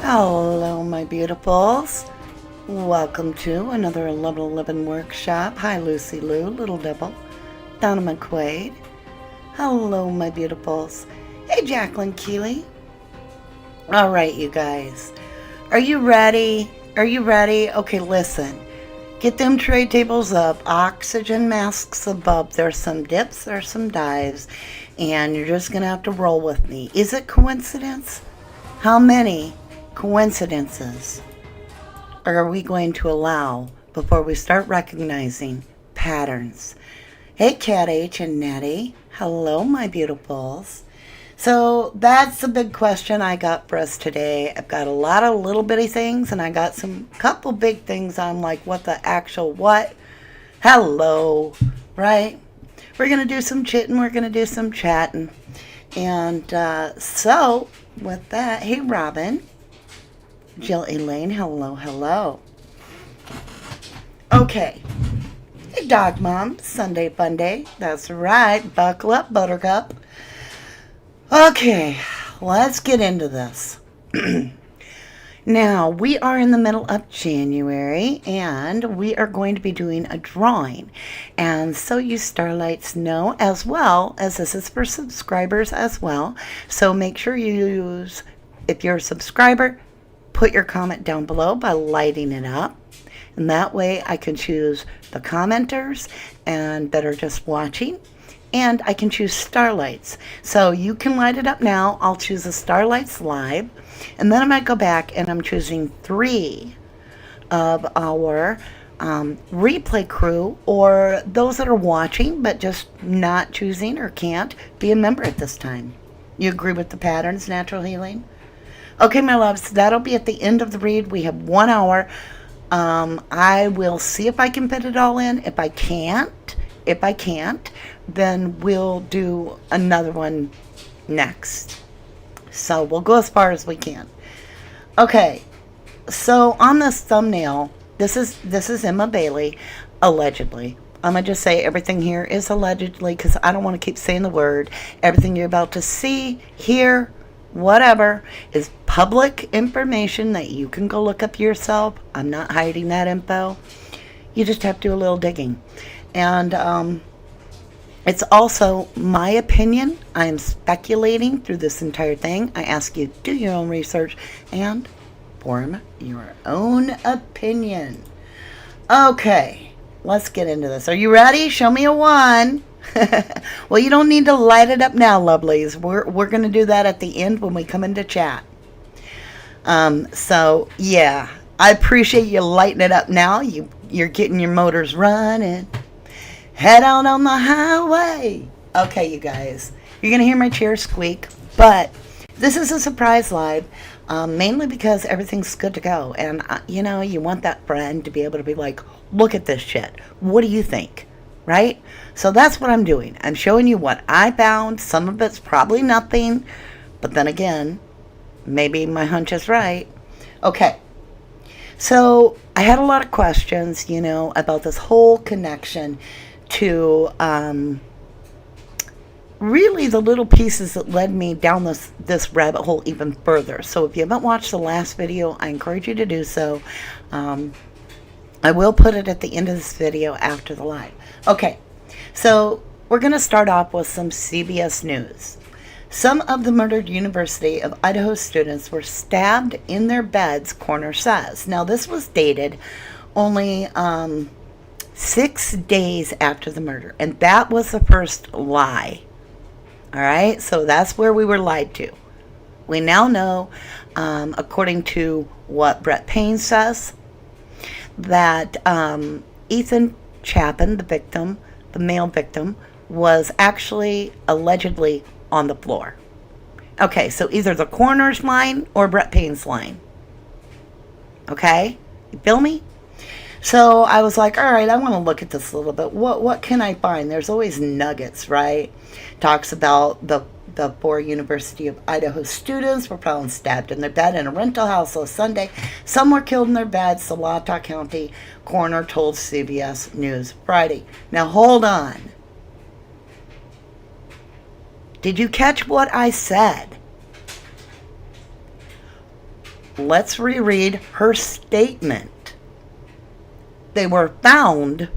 Hello, my beautifuls. Welcome to another Level 11 workshop. Hi, Lucy Lou, Little Devil, Donna McQuaid. Hello, my beautifuls. Hey, Jacqueline Keeley. All right, you guys. Are you ready? Are you ready? Okay, listen. Get them tray tables up, oxygen masks above. There's some dips, there's some dives, and you're just going to have to roll with me. Is it coincidence? How many coincidences are we going to allow before we start recognizing patterns? Hey, Cat H and Nettie. Hello, my beautifuls. So that's the big question I got for us today. I've got a lot of little bitty things, and I got some couple big things on like what the actual what. Hello, right? We're going to do some chitting. We're going to do some chatting. And so with that, hey, Robin. Jill Elaine, hello, hello. Okay. Hey, Dog Mom, Sunday Fun Day. That's right. Buckle up, Buttercup. Okay, let's get into this. Now, we are in the middle of January, and we are going to be doing a drawing. And so you Starlights know, as well as this is for subscribers as well. So make sure you use, if you're a subscriber, put your comment down below by lighting it up. And that way I can choose the commenters and that are just watching. And I can choose Starlights. So you can light it up now. I'll choose the Starlights live. And then I might go back and I'm choosing 3 of our replay crew, or those that are watching but just not choosing or can't be a member at this time. You agree with the patterns, Natural Healing? Okay, my loves, that'll be at the end of the read. We have 1 hour. I will see if I can fit it all in. If I can't, then we'll do another one next. So we'll go as far as we can. Okay, so on this thumbnail, this is Emma Bailey, allegedly. I'm going to just say everything here is allegedly because I don't want to keep saying the word. Everything you're about to see, hear, whatever, is public information that you can go look up yourself. I'm not hiding that info. You just have to do a little digging. And it's also my opinion. I am speculating through this entire thing. I ask you to do your own research and form your own opinion. Okay, let's get into this. Are you ready? Show me a 1. Well, you don't need to light it up now, lovelies. We're going to do that at the end when we come into chat. So, yeah, I appreciate you lighting it up now. You're getting your motors running. Head out on the highway. Okay, you guys. You're going to hear my chair squeak, but this is a surprise live, mainly because everything's good to go. And, you want that friend to be able to be like, look at this shit. What do you think? Right? So that's what I'm doing. I'm showing you what I found. Some of it's probably nothing, but then again, maybe my hunch is right. Okay. So I had a lot of questions, about this whole connection to really the little pieces that led me down this rabbit hole even further. So if you haven't watched the last video, I encourage you to do so. I will put it at the end of this video after the live. Okay, so we're going to start off with some CBS News. Some of the murdered University of Idaho students were stabbed in their beds, Coroner says. Now, this was dated only 6 days after the murder, and that was the first lie. All right, so that's where we were lied to. We now know, according to what Brett Payne says, that Ethan Chapin, the victim, the male victim, was actually allegedly on the floor. Okay, so either the coroner's line or Brett Payne's line. Okay, you feel me? So I was like, all right, I want to look at this a little bit. What can I find? There's always nuggets, right? Talks about the 4 University of Idaho students were found stabbed in their bed in a rental house last Sunday. Some were killed in their beds, Salata County coroner told CBS News Friday. Now, hold on. Did you catch what I said? let's reread her statement. They were found,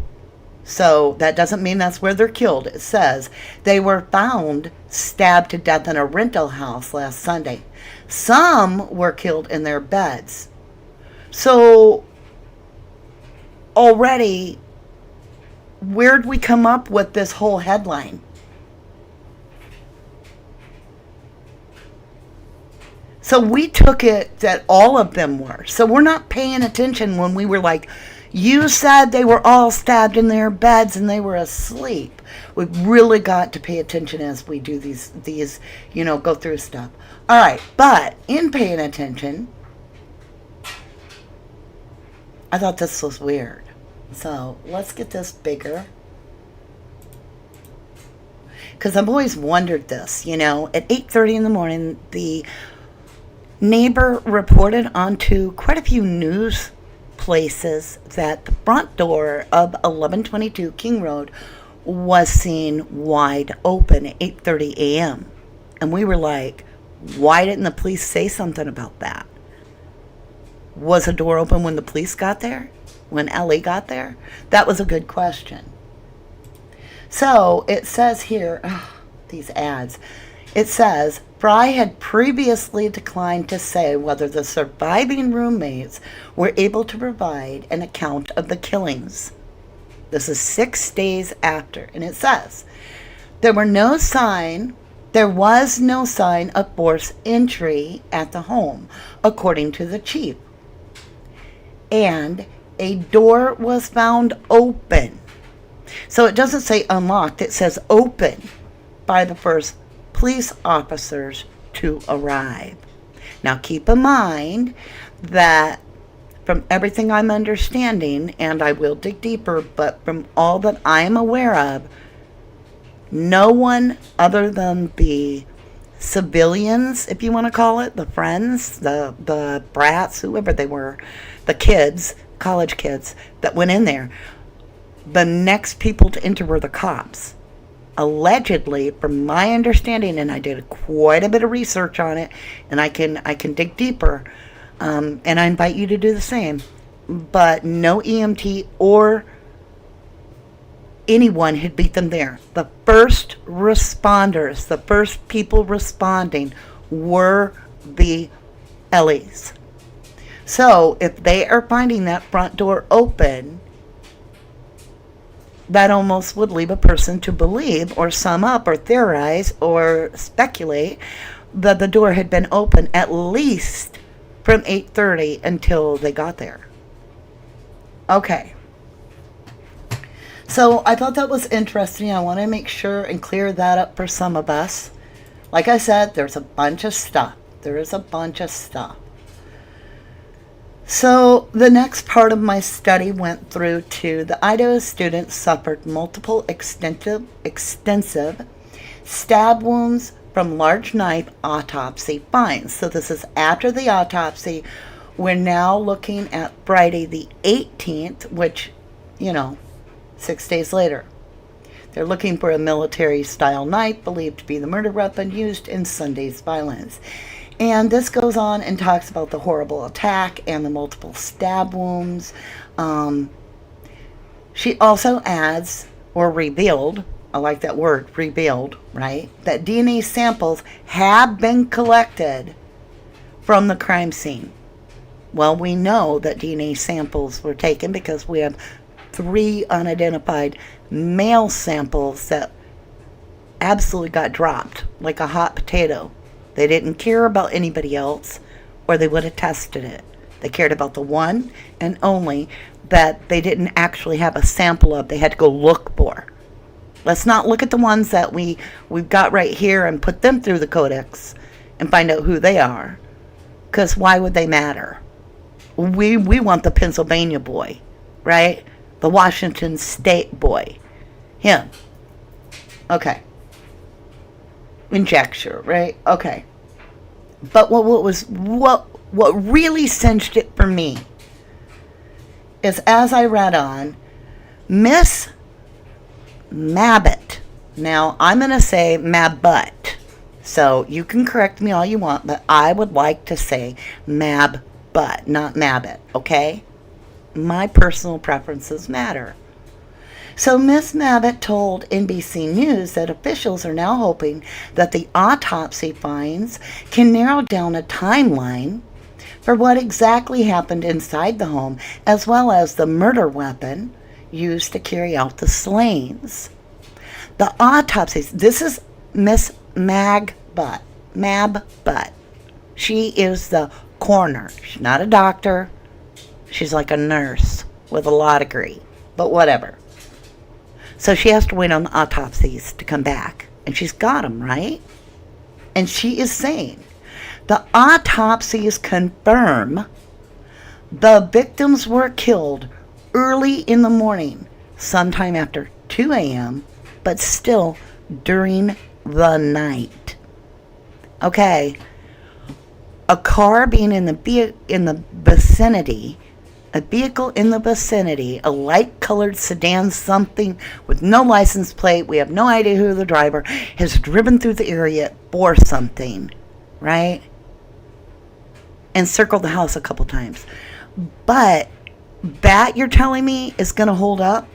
so that doesn't mean that's where they're killed. It says they were found stabbed to death in a rental house last Sunday. Some were killed in their beds. So already, where'd we come up with this whole headline? So we took it that all of them were. So we're not paying attention when we were like, you said they were all stabbed in their beds and they were asleep. We've really got to pay attention as we do these, go through stuff. All right, but in paying attention, I thought this was weird. So let's get this bigger. Because I've always wondered this, at 8:30 in the morning, the neighbor reported onto quite a few news places that the front door of 1122 King Road was seen wide open at 8:30 a.m. And we were like, why didn't the police say something about that? Was the door open when the police got there? When Ellie got there? That was a good question. So it says here, these ads, it says, Fry had previously declined to say whether the surviving roommates were able to provide an account of the killings. This is 6 days after. And it says, there was no sign of forced entry at the home, according to the chief. And a door was found open. So it doesn't say unlocked, it says open by the first police officers to arrive. Now keep in mind that from everything I'm understanding, and I will dig deeper, but from all that I am aware of, no one other than the civilians, if you want to call it, the friends, the brats, whoever they were, the kids, college kids that went in there, the next people to enter were the cops. Allegedly, from my understanding, and I did quite a bit of research on it, and I can dig deeper, and I invite you to do the same, but no EMT or anyone had beat them there. The first responders, the first people responding were the Ellies. So if they are finding that front door open, that almost would leave a person to believe or sum up or theorize or speculate that the door had been open at least from 8:30 until they got there. Okay. So I thought that was interesting. I want to make sure and clear that up for some of us. Like I said, there's a bunch of stuff. There is a bunch of stuff. So the next part of my study went through to the Idaho students suffered multiple extensive stab wounds from large knife autopsy finds. So this is after the autopsy. We're now looking at Friday the 18th, which, 6 days later. They're looking for a military-style knife believed to be the murder weapon used in Sunday's violence. And this goes on and talks about the horrible attack and the multiple stab wounds. She also adds, or revealed, I like that word, revealed, right? That DNA samples have been collected from the crime scene. Well, we know that DNA samples were taken because we have 3 unidentified male samples that absolutely got dropped like a hot potato. They didn't care about anybody else, or they would have tested it. They cared about the one and only that they didn't actually have a sample of. They had to go look for. Let's not look at the ones that we've got right here and put them through the codex and find out who they are. Because why would they matter? We want the Pennsylvania boy, right? The Washington State boy. Him. Okay. Conjecture, right? Okay. But what really cinched it for me is, as I read on, Miss Mabbutt. Now I'm gonna say Mabbutt. So you can correct me all you want, but I would like to say Mab Butt, not Mabbit, okay? My personal preferences matter. So Miss Mabbit told NBC News that officials are now hoping that the autopsy finds can narrow down a timeline for what exactly happened inside the home, as well as the murder weapon used to carry out the slayings. The autopsies, this is Miss Mab Butt. She is the coroner. She's not a doctor. She's like a nurse with a law degree, but whatever. So she has to wait on the autopsies to come back. And she's got them, right? And she is saying the autopsies confirm the victims were killed early in the morning, sometime after 2 a.m., but still during the night. Okay. A car being in the vicinity, a vehicle in the vicinity, a light-colored sedan, something with no license plate, we have no idea who the driver, has driven through the area for something, right? And circled the house a couple times. But that, you're telling me, is going to hold up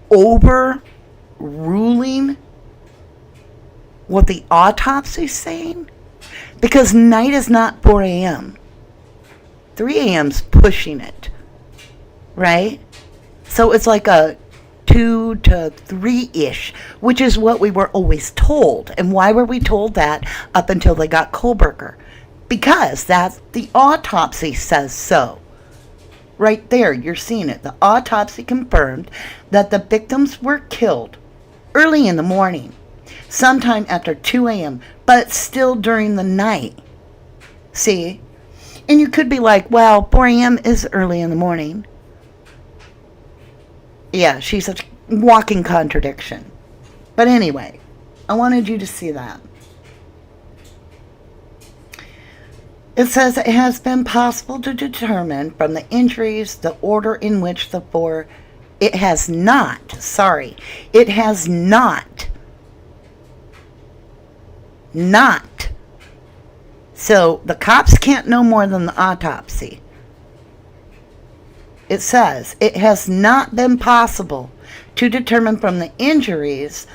over ruling what the autopsy is saying? Because night is not 4 a.m. 3 a.m.'s pushing it, right? So it's like a 2 to 3-ish, which is what we were always told. And why were we told that up until they got Kohlberger? Because that's the autopsy says so. Right there, you're seeing it. The autopsy confirmed that the victims were killed early in the morning, sometime after 2 a.m., but still during the night. See? And you could be like, well, 4 a.m. is early in the morning. Yeah, she's a walking contradiction. But anyway, I wanted you to see that. It says it has been possible to determine from the injuries the order in which the four... It has not. Not. So the cops can't know more than the autopsy. It says it has not been possible to determine from the injuries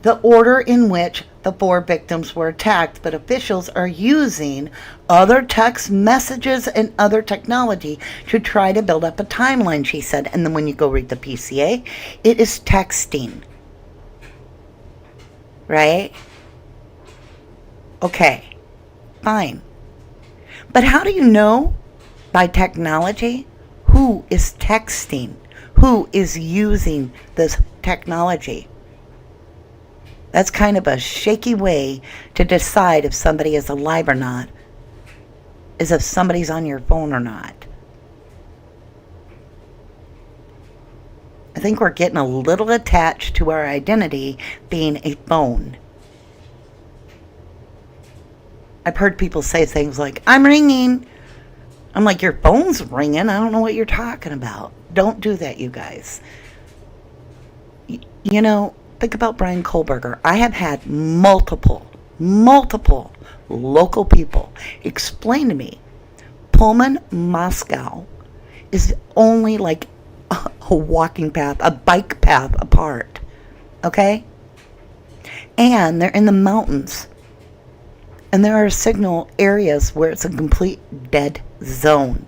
the order in which the 4 victims were attacked, but officials are using other text messages and other technology to try to build up a timeline, she said. And then when you go read the PCA, it is texting. Right? Okay. Fine. But how do you know by technology who is texting? Who is using this technology? That's kind of a shaky way to decide if somebody is alive or not, is if somebody's on your phone or not. I think we're getting a little attached to our identity being a phone. I've heard people say things like, I'm ringing. I'm like, your phone's ringing. I don't know what you're talking about. Don't do that, you guys. You know, think about Brian Kohlberger. I have had multiple local people explain to me Pullman, Moscow is only like a walking path, a bike path apart. Okay? And they're in the mountains. And there are signal areas where it's a complete dead zone.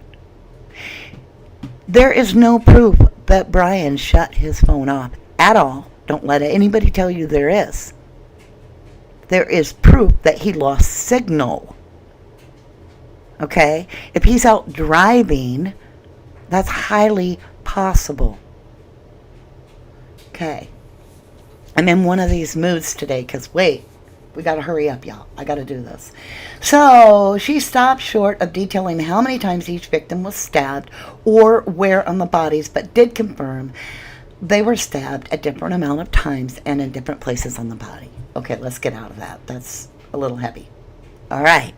There is no proof that Brian shut his phone off at all. Don't let anybody tell you there is. There is proof that he lost signal. Okay? If he's out driving, that's highly possible. Okay. I'm in one of these moods today because, wait, we got to hurry up, y'all. I got to do this. So she stopped short of detailing how many times each victim was stabbed or where on the bodies, but did confirm they were stabbed a different amount of times and in different places on the body. Okay, let's get out of that. That's a little heavy. All right.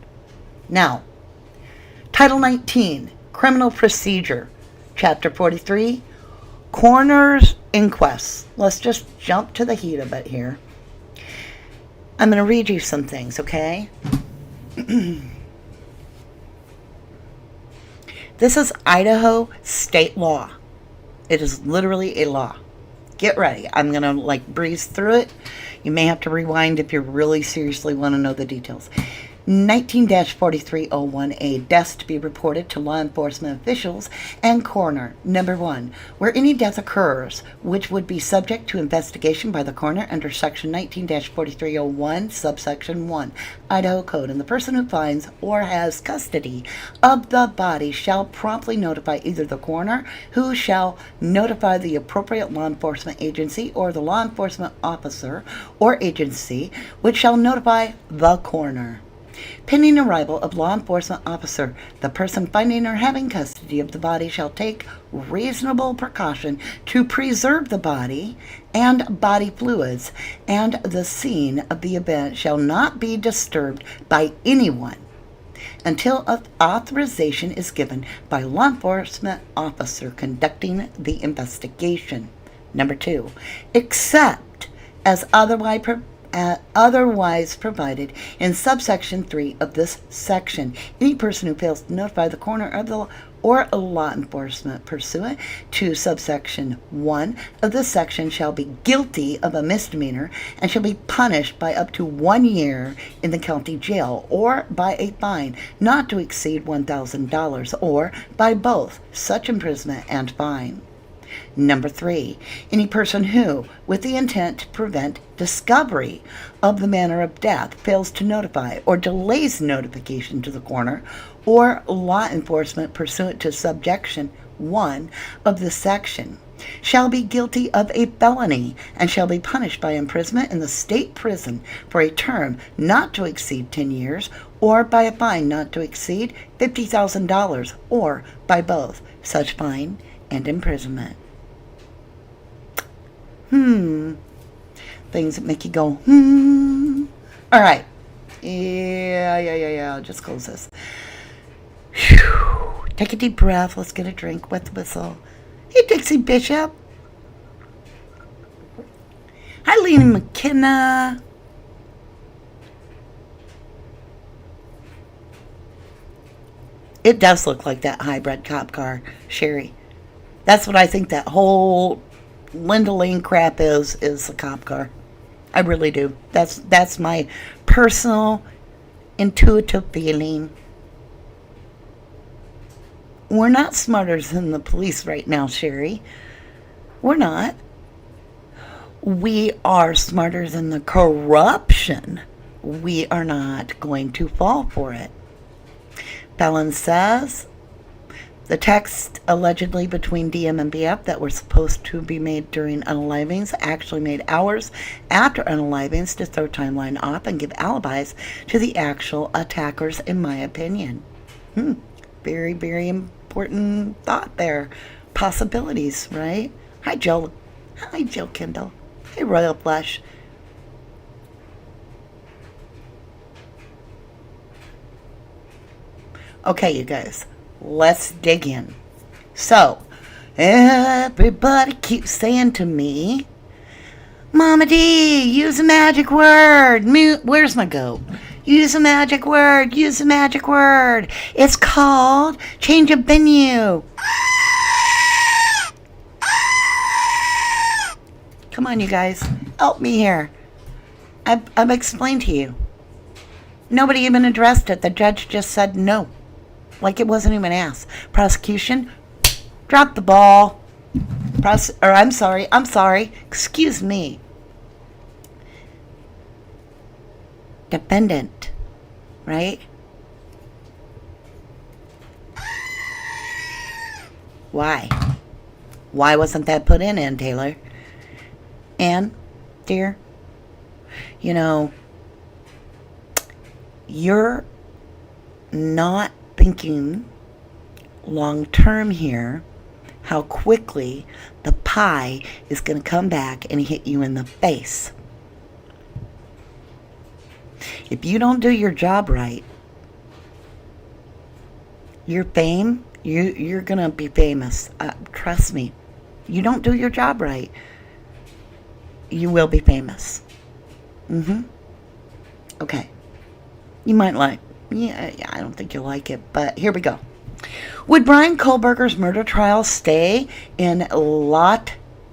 Now, Title 19, Criminal Procedure, Chapter 43, Coroner's Inquest. Let's just jump to the heat of it here. I'm going to read you some things, okay? This is Idaho state law. It is literally a law. Get ready. I'm going to breeze through it. You may have to rewind if you really seriously want to know the details. 19-4301A, deaths to be reported to law enforcement officials and coroner. Number 1, where any death occurs, which would be subject to investigation by the coroner under Section 19-4301, subsection 1, Idaho Code, and the person who finds or has custody of the body shall promptly notify either the coroner, who shall notify the appropriate law enforcement agency, or the law enforcement officer or agency, which shall notify the coroner. Pending arrival of law enforcement officer, the person finding or having custody of the body shall take reasonable precaution to preserve the body and body fluids, and the scene of the event shall not be disturbed by anyone until authorization is given by law enforcement officer conducting the investigation. Number 2, except as otherwise provided in subsection 3 of this section, any person who fails to notify the coroner of the or a law enforcement pursuant to subsection 1 of this section shall be guilty of a misdemeanor and shall be punished by up to 1 year in the county jail, or by a fine not to exceed $1,000, or by both such imprisonment and fine. Number 3, any person who, with the intent to prevent discovery of the manner of death, fails to notify or delays notification to the coroner or law enforcement pursuant to subsection 1 of this section shall be guilty of a felony and shall be punished by imprisonment in the state prison for a term not to exceed 10 years, or by a fine not to exceed $50,000, or by both such fine and imprisonment. Things that make you go, All right. Yeah. Just close this. Whew. Take a deep breath. Let's get a drink with the whistle. Hey, Dixie Bishop. Hi, Lena McKenna. It does look like that hybrid cop car, Sherry. That's what I think that whole Linda Lane crap is a cop car. I really do. That's my personal intuitive feeling. We're not smarter than the police right now, Sherry. We're not. We are smarter than the corruption. We are not going to fall for it. Fallon says, the text allegedly between DM and BF that were supposed to be made during unalivings actually made hours after unalivings to throw timeline off and give alibis to the actual attackers, in my opinion. Very, very important thought there. Possibilities, right? Hi, Jill. Hi, Jill Kendall. Hey, Royal Flush. Okay, you guys. Let's dig in. So, everybody keeps saying to me, Mama D, use a magic word. Where's my goat? Use a magic word. Use a magic word. It's called change of venue. Come on, you guys. Help me here. I've explained to you. Nobody even addressed it. The judge just said no. Like it wasn't even asked. Prosecution, drop the ball. I'm sorry. Excuse me. Defendant, right? Why? Why wasn't that put in, Ann Taylor? Ann, dear, you're not thinking long term here, how quickly the pie is going to come back and hit you in the face. If you don't do your job right, your fame, you're going to be famous. Trust me. You don't do your job right, you will be famous. Okay. You might like, yeah, I don't think you'll like it, but here we go. Would Brian Kohlberger's murder trial stay in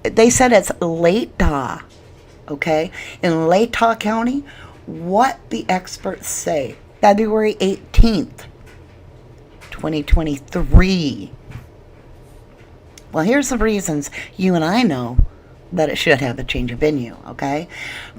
they said it's Latah, okay, in Latah County? What the experts say, February 18th, 2023. Well, here's the reasons you and I know that it should have a change of venue, okay?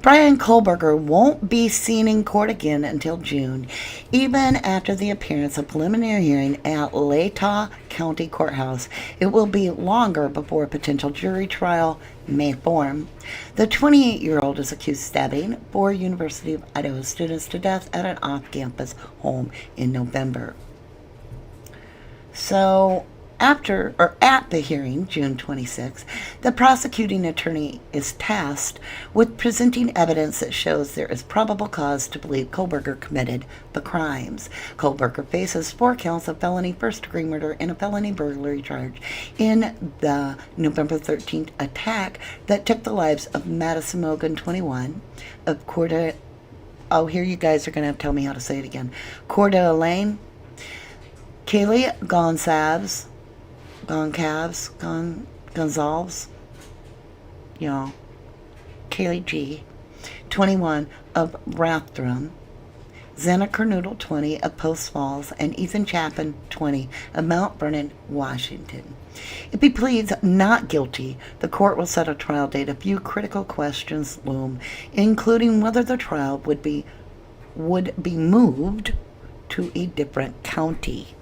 Brian Kohlberger won't be seen in court again until June, even after the appearance of preliminary hearing at Latah County Courthouse. It will be longer before a potential jury trial may form. The 28-year-old is accused of stabbing 4 University of Idaho students to death at an off-campus home in November. So, at the hearing, June 26, the prosecuting attorney is tasked with presenting evidence that shows there is probable cause to believe Kohlberger committed the crimes. Kohlberger faces 4 counts of felony first-degree murder and a felony burglary charge in the November 13th attack that took the lives of Madison Mogan, 21, of here you guys are going to have to tell me how to say it again. Corda Lane, Kaylee Gonsalves, Kaylee G, 21, of Rathdrum, Xana Kernoodle, 20, of Post Falls, and Ethan Chapin, 20, of Mount Vernon, Washington. If he pleads not guilty, the court will set a trial date. A few critical questions loom, including whether the trial would be moved to a different county.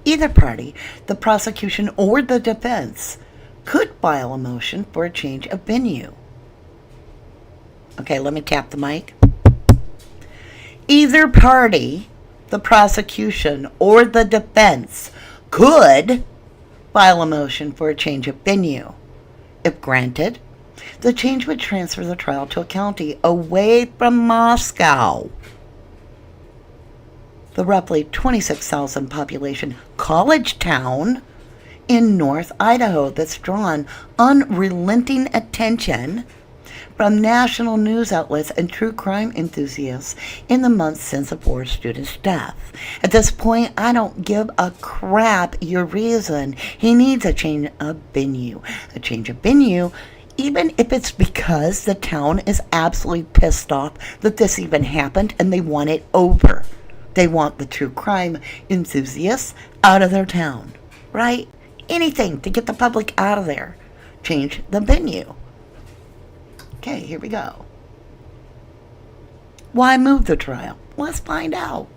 Either party, the prosecution or the defense, could file a motion for a change of venue. Okay, let me tap the mic. Either party, the prosecution or the defense, could file a motion for a change of venue. If granted, the change would transfer the trial to a county away from Moscow. The roughly 26,000 population college town in North Idaho that's drawn unrelenting attention from national news outlets and true crime enthusiasts in the months since the 4 students' death. At this point, I don't give a crap your reason. He needs a change of venue. A change of venue, even if it's because the town is absolutely pissed off that this even happened and they want it over. They want the true crime enthusiasts out of their town, right? Anything to get the public out of there. Change the venue. Okay, here we go. Why move the trial? Let's find out.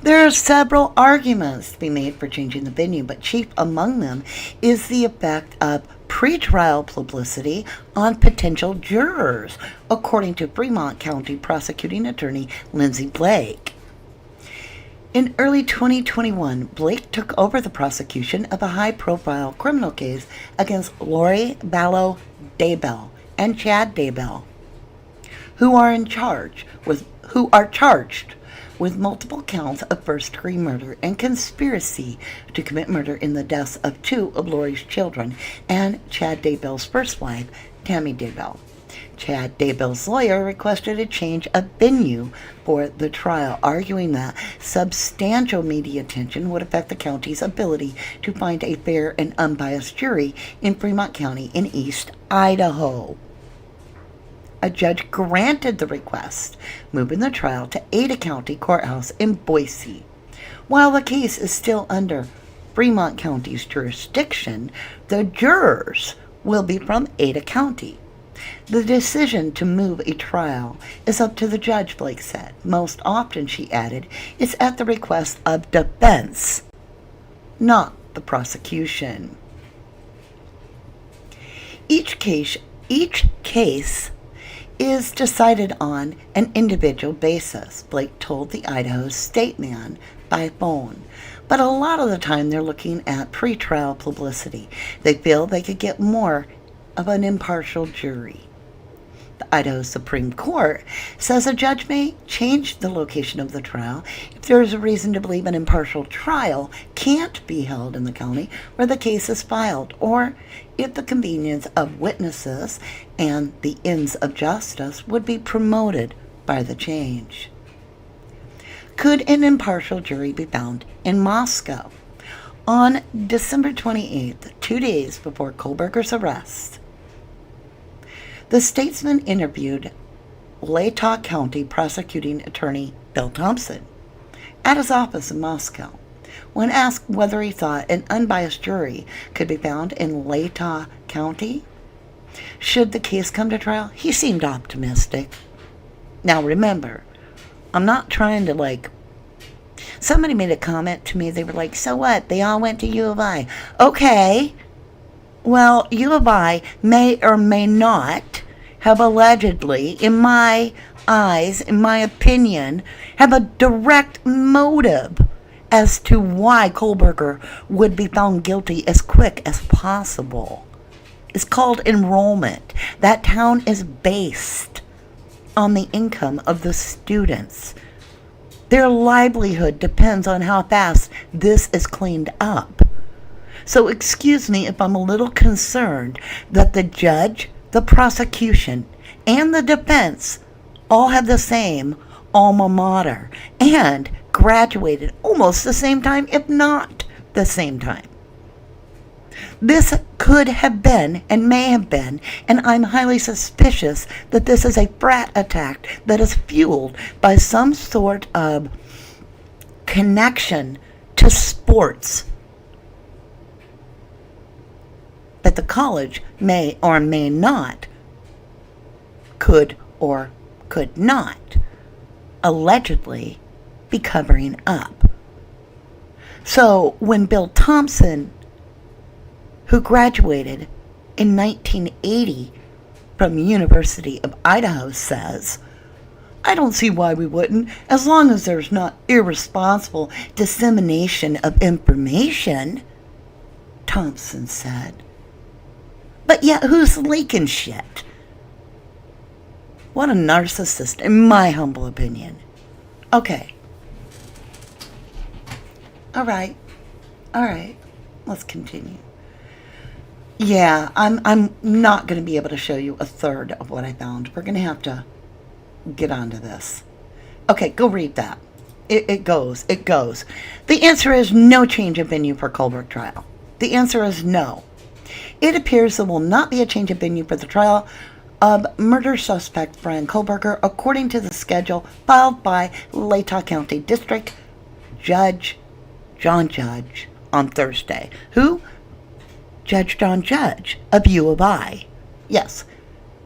There are several arguments to be made for changing the venue, but chief among them is the effect of pretrial publicity on potential jurors, according to Fremont County Prosecuting Attorney Lindsay Blake. In early 2021, Blake took over the prosecution of a high-profile criminal case against Lori Ballo Daybell and Chad Daybell, who are charged with multiple counts of first-degree murder and conspiracy to commit murder in the deaths of 2 of Lori's children and Chad Daybell's first wife, Tammy Daybell. Chad Daybell's lawyer requested a change of venue for the trial, arguing that substantial media attention would affect the county's ability to find a fair and unbiased jury in Fremont County in East Idaho. A judge granted the request, moving the trial to Ada County Courthouse in Boise. While the case is still under Fremont County's jurisdiction, the jurors will be from Ada County. The decision to move a trial is up to the judge, Blake said. Most often, she added, it's at the request of defense, not the prosecution. Each case is decided on an individual basis, Blake told the Idaho Statesman by phone. But a lot of the time they're looking at pretrial publicity. They feel they could get more of an impartial jury. The Idaho Supreme Court says a judge may change the location of the trial if there is a reason to believe an impartial trial can't be held in the county where the case is filed, or if the convenience of witnesses and the ends of justice would be promoted by the change. Could an impartial jury be found in Moscow? On December 28th, 2 days before Kohlberger's arrest, the Statesman interviewed Latah County prosecuting attorney Bill Thompson at his office in Moscow. When asked whether he thought an unbiased jury could be found in Latah County should the case come to trial, he seemed optimistic. Now remember, I'm not trying to somebody made a comment to me. They were like, so what? They all went to U of I. Okay. Well, U of I may or may not have allegedly, in my eyes, in my opinion, have a direct motive as to why Kohlberger would be found guilty as quick as possible. It's called enrollment. That town is based on the income of the students. Their livelihood depends on how fast this is cleaned up. So excuse me if I'm a little concerned that the judge, the prosecution, and the defense all have the same alma mater and graduated almost the same time, if not the same time. This could have been and may have been, and I'm highly suspicious that this is a frat attack that is fueled by some sort of connection to sports that the college may or may not, could or could not, allegedly be covering up. So when Bill Thompson, who graduated in 1980 from the University of Idaho, says, I don't see why we wouldn't, as long as there's not irresponsible dissemination of information, Thompson said. But yet, who's leaking shit? What a narcissist, in my humble opinion. Okay. All right. Let's continue. Yeah, I'm not going to be able to show you a third of what I found. We're going to have to get onto this. Okay, go read that. It goes. The answer is no change of venue for Kohlberg trial. The answer is no. It appears there will not be a change of venue for the trial of murder suspect Brian Kohlberger, according to the schedule filed by Latah County District Judge John Judge on Thursday. Who? Judge John Judge of U of I. Yes,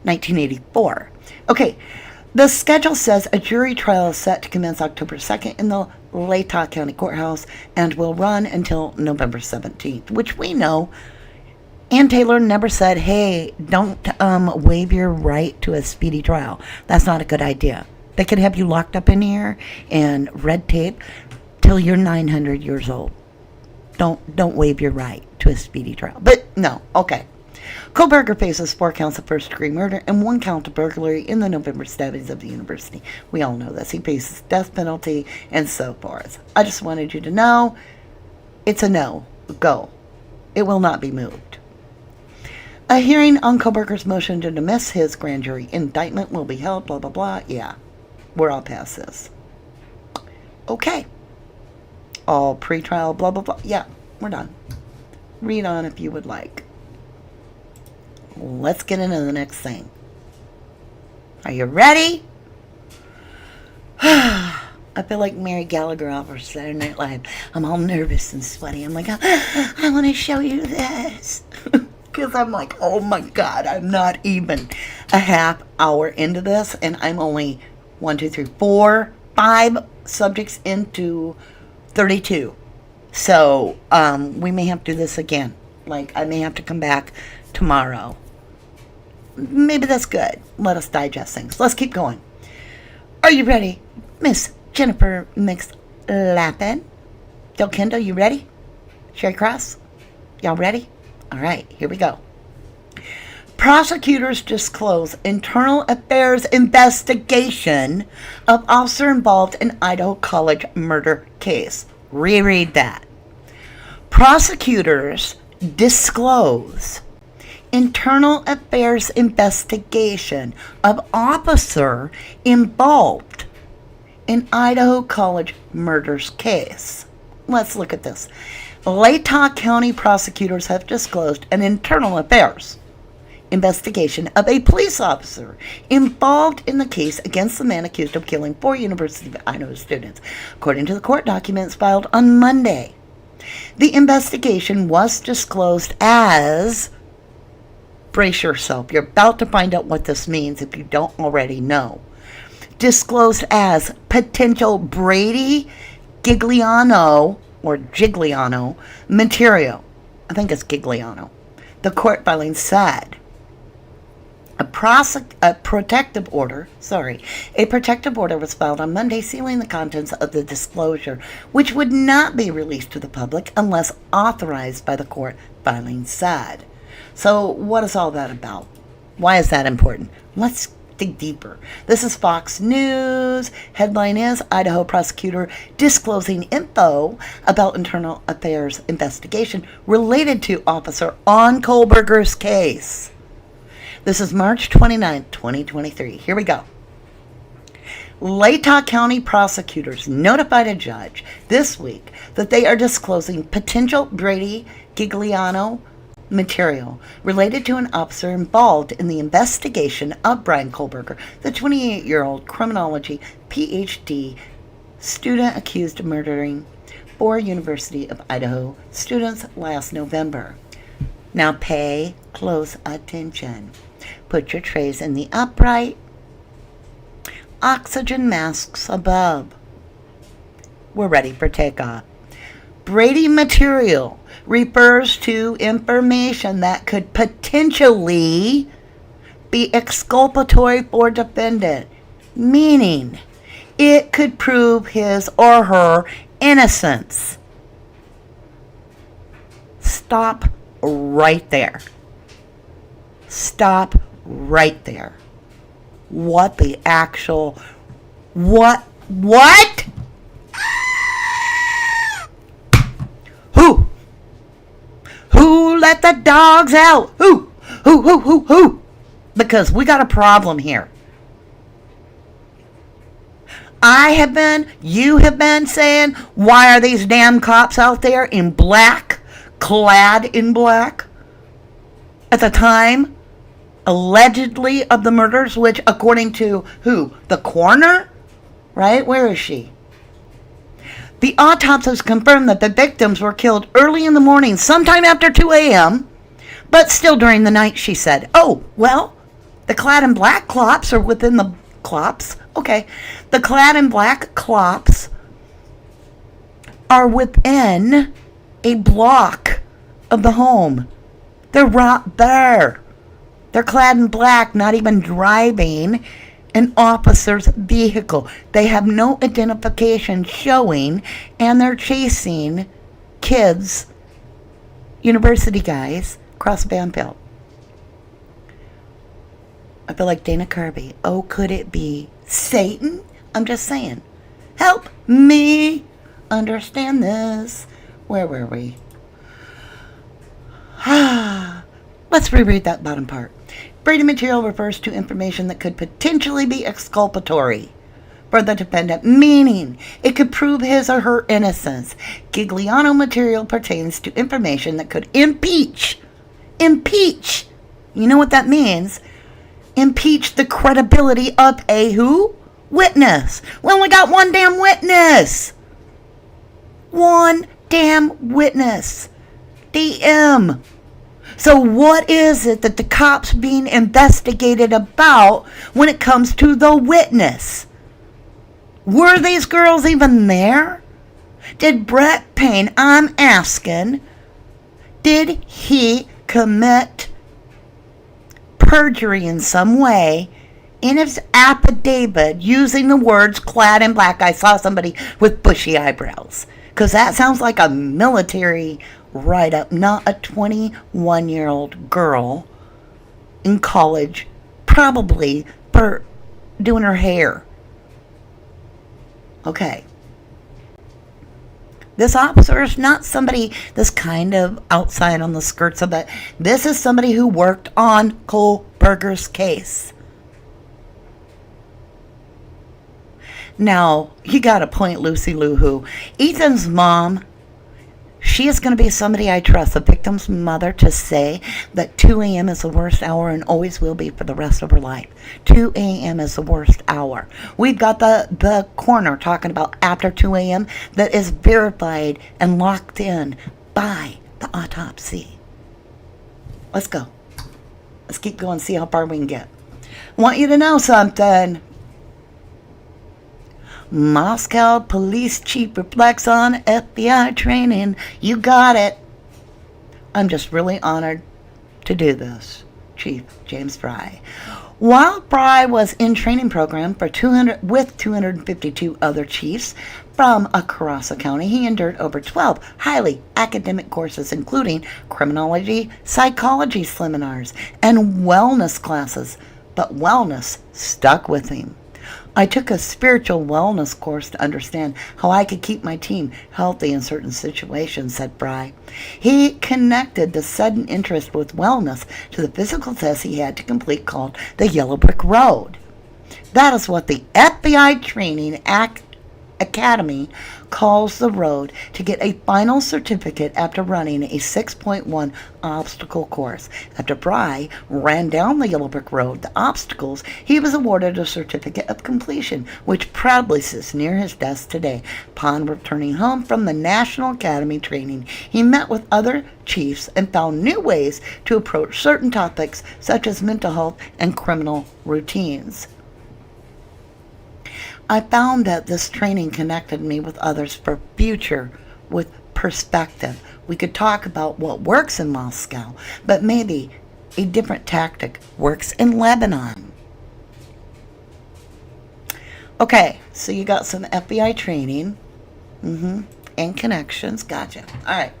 1984. Okay, the schedule says a jury trial is set to commence October 2nd in the Latah County Courthouse and will run until November 17th, which we know. Ann Taylor never said, hey, don't waive your right to a speedy trial. That's not a good idea. They could have you locked up in here and red tape till you're 900 years old. Don't waive your right to a speedy trial. But no, okay. Kohlberger faces 4 counts of first-degree murder and 1 count of burglary in the November stabbings of the university. We all know this. He faces death penalty and so forth. I just wanted you to know it's a no. Go. It will not be moved. A hearing on Kohlberger's motion to dismiss his grand jury indictment will be held, blah, blah, blah. Yeah, we're all past this. Okay. All pretrial, blah, blah, blah. Yeah, we're done. Read on if you would like. Let's get into the next thing. Are you ready? I feel like Mary Gallagher off of Saturday Night Live. I'm all nervous and sweaty. I'm like, I want to show you this. Because I'm like, oh my God, I'm not even a half hour into this. And I'm only 1, 2, 3, 4, 5 subjects into 32. So we may have to do this again. Like, I may have to come back tomorrow. Maybe that's good. Let us digest things. Let's keep going. Are you ready, Miss Jennifer McLappin? Del Kendall, you ready? Sherry Cross? Y'all ready? All right, here we go. Prosecutors disclose internal affairs investigation of officer involved in Idaho College murder case. Reread that. Prosecutors disclose internal affairs investigation of officer involved in Idaho College murders case. Let's look at this. Latah County prosecutors have disclosed an internal affairs investigation of a police officer involved in the case against the man accused of killing 4 University of Idaho students, according to the court documents filed on Monday. The investigation was disclosed as, brace yourself, you're about to find out what this means if you don't already know, disclosed as potential Brady Gigliano or Gigliano material. I think it's Gigliano. The court filing said a protective order was filed on Monday sealing the contents of the disclosure, which would not be released to the public unless authorized by the court, filing said. So what is all that about? Why is that important? Let's dig deeper. This is Fox News. Headline is Idaho prosecutor disclosing info about internal affairs investigation related to Officer on Kohlberger's case. This is March 29, 2023. Here we go. Latah County prosecutors notified a judge this week that they are disclosing potential Brady Gigliano material related to an officer involved in the investigation of Brian Kohlberger, the 28-year-old criminology PhD student accused of murdering 4 University of Idaho students last November. Now pay close attention. Put your trays in the upright. Oxygen masks above. We're ready for takeoff. Brady material refers to information that could potentially be exculpatory for defendant, meaning it could prove his or her innocence. Stop right there. Stop right there. What the actual... What? Who? Who let the dogs out? Who? Because we got a problem here. You have been saying, why are these damn cops out there in black, clad in black? At the time, allegedly, of the murders, which according to who? The coroner? Right? Where is she? The autopsies confirmed that the victims were killed early in the morning, sometime after 2 a.m., but still during the night, she said. Oh, well, the clad in black clops are within the clops. Okay. The clad in black clops are within a block of the home. They're right there. They're clad in black, not even driving an officer's vehicle. They have no identification showing, and they're chasing kids, university guys, across Banfield. I feel like Dana Kirby. Oh, could it be Satan? I'm just saying. Help me understand this. Where were we? Let's reread that bottom part. Brady material refers to information that could potentially be exculpatory for the defendant, meaning it could prove his or her innocence. Gigliano material pertains to information that could impeach. You know what that means? Impeach the credibility of a who? Witness. We only got one damn witness. One damn witness. DM. So what is it that the cops being investigated about when it comes to the witness? Were these girls even there? Did Brett Payne, I'm asking, did he commit perjury in some way in his affidavit using the words clad in black? I saw somebody with bushy eyebrows. Because that sounds like a military write-up, not a 21-year-old girl in college, probably for doing her hair. Okay. This officer is not somebody that's kind of outside on the skirts of that. This is somebody who worked on Kohlberger's case. Now, you got to point Lucy Lou who. Ethan's mom, she is going to be somebody I trust, the victim's mother, to say that 2 a.m. is the worst hour and always will be for the rest of her life. 2 a.m. is the worst hour. We've got the coroner talking about after 2 a.m. that is verified and locked in by the autopsy. Let's go. Let's keep going, see how far we can get. I want you to know something. Moscow police chief reflects on FBI training. You got it. I'm just really honored to do this, Chief James Fry. While Fry was in training program for 252 other chiefs from across the county, he endured over 12 highly academic courses, including criminology, psychology seminars, and wellness classes. But wellness stuck with him. I took a spiritual wellness course to understand how I could keep my team healthy in certain situations, said Fry. He connected the sudden interest with wellness to the physical test he had to complete called the Yellow Brick Road. That is what the FBI Training Academy calls the road to get a final certificate after running a 6.1 obstacle course. After Fry ran down the Yellow Brick Road, the obstacles, he was awarded a certificate of completion, which proudly sits near his desk today. Upon returning home from the National Academy training, he met with other chiefs and found new ways to approach certain topics such as mental health and criminal routines. I found that this training connected me with others for future with perspective. We could talk about what works in Moscow, but maybe a different tactic works in Lebanon. Okay, so you got some FBI training and connections. Gotcha. All right.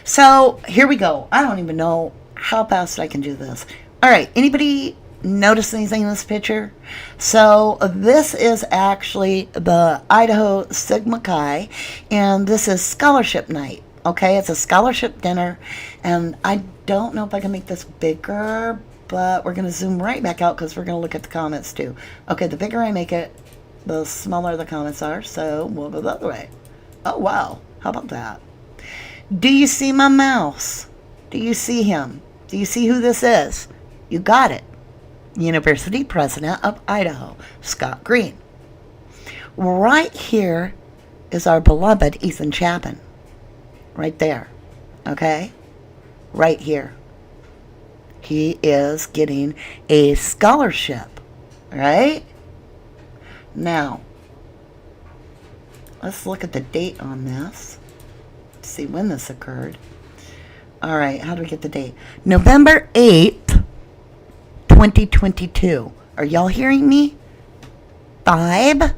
So here we go. I don't even know how fast I can do this. All right. Anybody notice anything in this picture? So this is actually the Idaho Sigma Chi, and this is scholarship night. Okay, it's a scholarship dinner, and I don't know if I can make this bigger, but we're going to zoom right back out because we're going to look at the comments too. Okay, the bigger I make it, the smaller the comments are, so we'll go the other way. Oh wow, how about that? Do you see my mouse? Do you see him? Do you see who this is? You got it. University President of Idaho, Scott Green. Right here is our beloved Ethan Chapin. Right there. Okay? Right here. He is getting a scholarship. Right? Now, let's look at the date on this. See when this occurred. All right, how do we get the date? November 8th, 2022. Are y'all hearing me? 5,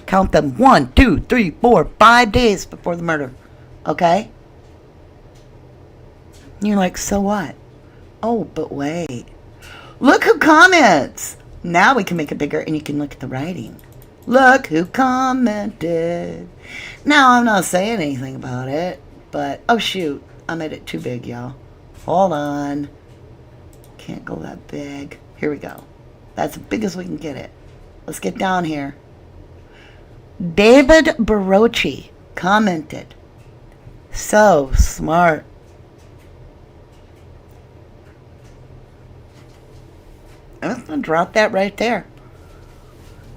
count them, 1, 2, 3, 4, 5 days before the murder. Okay? You're like, so what? Oh, but wait. Look who comments. Now we can make it bigger and you can look at the writing. Look who commented. Now I'm not saying anything about it, but oh shoot, I made it too big, y'all. Hold on. Can't go that big. Here we go. That's as big as we can get it. Let's get down here. David Barocci commented, so smart. I'm just going to drop that right there.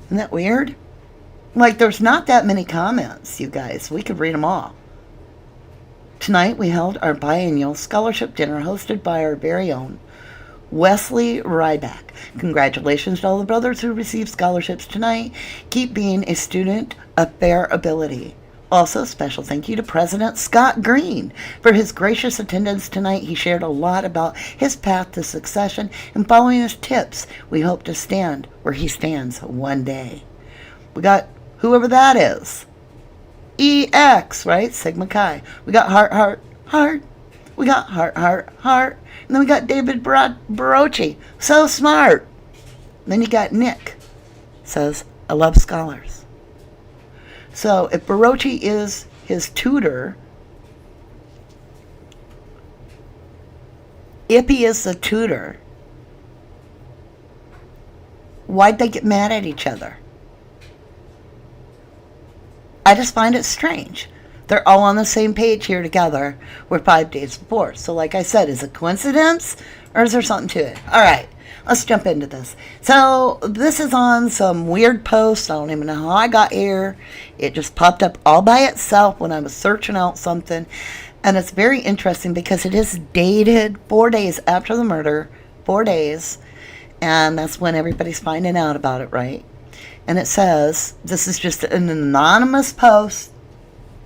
Isn't that weird? Like, there's not that many comments, you guys. We could read them all. Tonight we held our biennial scholarship dinner hosted by our very own Wesley Ryback. Congratulations to all the brothers who received scholarships tonight. Keep being a student of fair ability. Also, special thank you to President Scott Green for his gracious attendance tonight. He shared a lot about his path to succession, and following his tips, we hope to stand where he stands one day. We got whoever that is. EX, right? Sigma Chi. We got heart, heart, heart. We got heart, heart, heart. And then we got David Barocci. So smart. Then you got Nick. Says, I love scholars. So if Barochi is his tutor, if he is the tutor, why'd they get mad at each other? I just find it strange. They're all on the same page here together. We're 5 days before. So like I said, is it coincidence or is there something to it? All right, let's jump into this. So this is on some weird post. I don't even know how I got here. It just popped up all by itself when I was searching out something. And it's very interesting because it is dated 4 days after the murder. 4 days. And that's when everybody's finding out about it, right? And it says, this is just an anonymous post.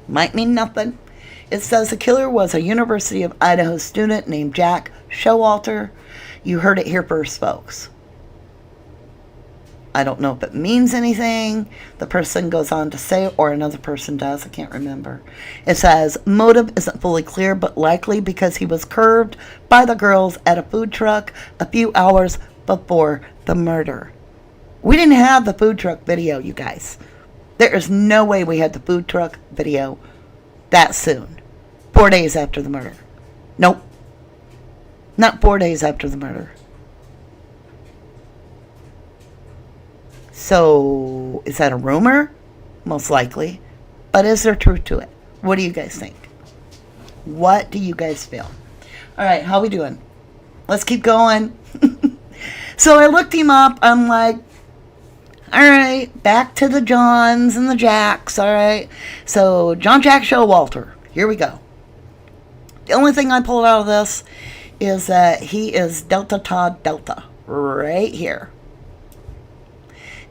Might mean nothing. It says the killer was a University of Idaho student named Jack Showalter. You heard it here first, folks. I don't know if it means anything. The person goes on to say, or another person does. I can't remember. It says, motive isn't fully clear, but likely because he was curved by the girls at a food truck a few hours before the murder. We didn't have the food truck video, you guys. There is no way we had the food truck video that soon. 4 days after the murder. Nope. Not 4 days after the murder. So, is that a rumor? Most likely. But is there truth to it? What do you guys think? What do you guys feel? Alright, how we doing? Let's keep going. So I looked him up. I'm like, alright, back to the Johns and the Jacks, alright. So, John Jack Showalter. Here we go. The only thing I pulled out of this is that he is Delta Todd Delta. Right here.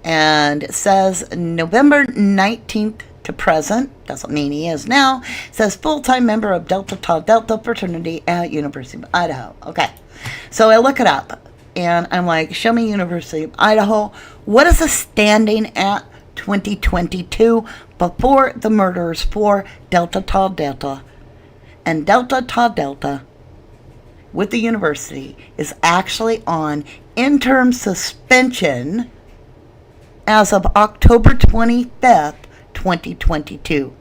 And it says November 19th to present. Doesn't mean he is now. It says full-time member of Delta Tau Delta fraternity at University of Idaho. Okay. So I look it up. And I'm like, show me University of Idaho. What is the standing at 2022 before the murders for Delta Tau Delta? And Delta Tau Delta with the university is actually on interim suspension as of October 25th, 2022.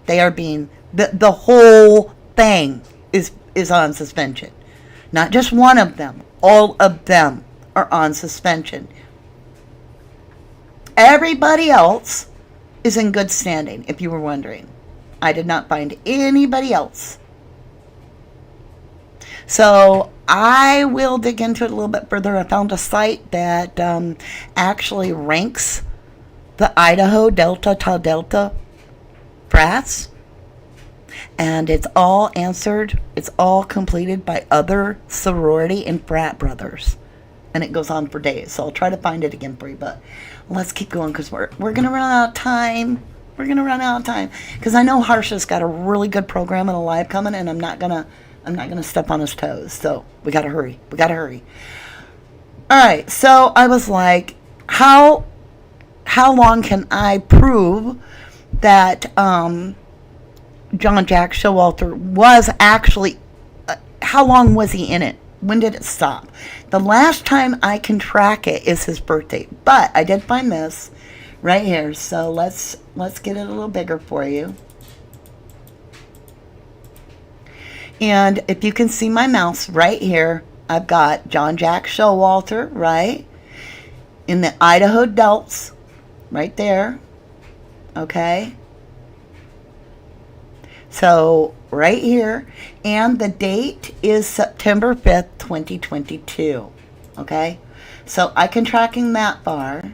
They are being, the whole thing is on suspension. Not just one of them. All of them are on suspension. Everybody else is in good standing, if you were wondering. I did not find anybody else. So I will dig into it a little bit further. I found a site that actually ranks the Idaho Delta Tau Delta frats. And it's all answered. It's all completed by other sorority and frat brothers. And it goes on for days. So I'll try to find it again for you. But let's keep going because we're going to run out of time. We're going to run out of time. Because I know Harsha's got a really good program and a live coming. And I'm not going to step on his toes. So we got to hurry. We got to hurry. All right. So I was like, how long can I prove that John Jack Showalter was actually, how long was he in it? When did it stop? The last time I can track it is his birthday. But I did find this right here. So let's get it a little bigger for you. And if you can see my mouse right here, I've got John Jack Showalter, right? In the Idaho Delts, right there. Okay. So, right here, and the date is September 5th, 2022, okay? So, I can track him that far.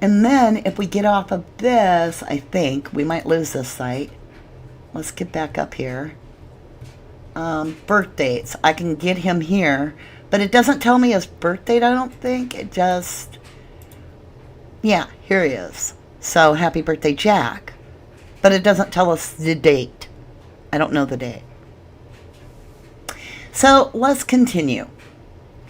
And then, if we get off of this, I think, we might lose this site. Let's get back up here. Birth dates. I can get him here, but it doesn't tell me his birth date, I don't think. It just, yeah, here he is. So, happy birthday, Jack. But it doesn't tell us the date. I don't know the date. So let's continue.